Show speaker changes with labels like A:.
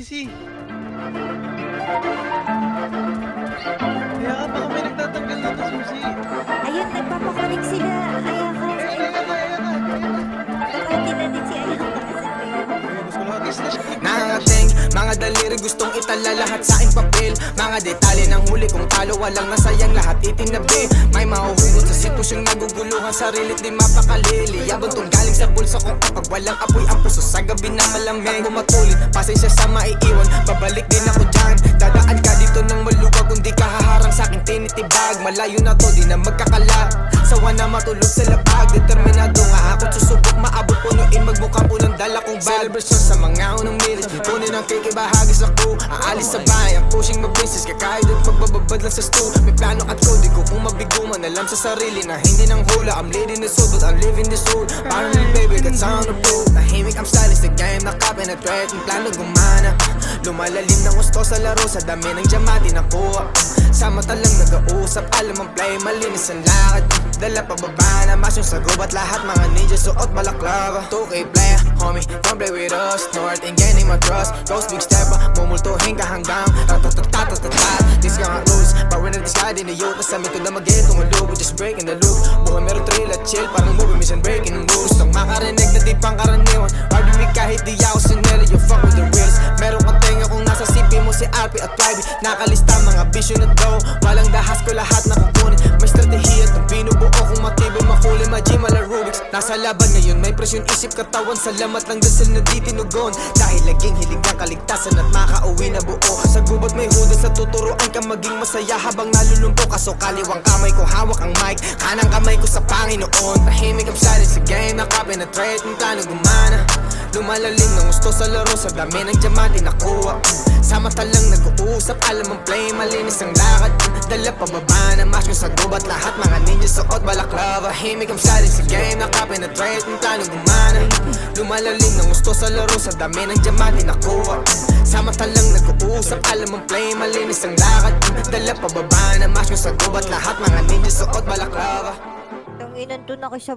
A: Easy. Kaya ka baka may nagtatanggal na to, Susi.
B: Ayun, nagpapakulik sila. Ayaka. Nakauti na din si Ayaka.
A: Gusto ko lang kiss na siya.
C: Nangangating, mga daliri gustong itala lahat sa aking papel. Mga detalye ng huli kong talo, walang nasayang lahat itinabi. May mahuhugot sa sitwasyong naguguluhan, sarilit di mapakalili. Yabang tong galing sa bulsa kong kapag walang apoy ang puso sa gabi na malamig. Ako matulit, pasensya sa maiiwan, babalik din ako dyan. Dadaan ka dito ng maluwag, kung di ka haharang sa aking tinitibag. Malayo na to, di na magkakala. Sawa na matulog sa labag, determinado nga ako susubok, maabot punuin, magmukhang unang dala kong bag. Celebration sa mga unang milis, kunin ang cake, ibahagi sa crew. Aalis sa bayan, pushing mag-business, kakahit at magbababad lang sa stool. May plano at code, di ko kung mabiguman, alam sa sarili na hindi nang hula. I'm leading the soul, but I'm living this soul. Parang yung baby, got sound of proof. Tahimik, I'm stylish, the game, nakapenetrate, ang plano gumana. Lumalalim ng gusto sa laro, sa dami ng diamante nakuha. Sa mata lang nag-uusap, alam ang play, malinis ang lakad. Dala pababa na mas yung sagubat, lahat mga ninja suot balaklava. 2K player, homie, don't play with us. North and gaining my trust, ghost big stepper, mumultuhin ka hanggang ratatatatatatat. These are rules, power na discard in the youth. Nasa mito na mag-get, tumulog, just breaking the loop. Buhay meron thrill at chill, parang movie, mission breaking the rules. Gustong makarinig na di pang karaniwan, hard to me kahit di ako sineli. You fuck with the reals, meron kang tenga kung nasa CP mo si RP at YB. Nakalista mga bisyo na daw, walang dahas ko lahat na kukunin. May strategiya at ang binubuo kung matibay makulay, ma-gym ala Rubik's. Nasa laban ngayon, may presyon isip katawan, salamat lang dasal na di tinugon. Dahil laging hilig ang kaligtasan at makauwi na buo. Sa gubat may huda sa tuturuan ka maging masaya habang nalulumpok. Kaso kaliwang kamay ko hawak ang mic, kanang kamay ko sa Panginoon. Tahimik ang silence sa game, nakapenetrate, ang plano gumana. Lumalalim ng gusto sa laro, sa dami ng diamante nakuha. Sa mata lang nag-uusap, alam ang play, malinis ang lakad. Dala pababa na mas yung sa gubat, lahat mga ninja suot balaklava. Tahimik ang silence sa game, nakapenetrate, ang plano gumana. Lumalalim ng gusto sa laro, sa dami ng diamante nakuha. Sa mata lang nag-uusap, alam ang play, malinis ang lakad. Dala pababa na mas yung sa gubat, lahat mga ninja suot balaklava.
B: Tanginan to na kayo sa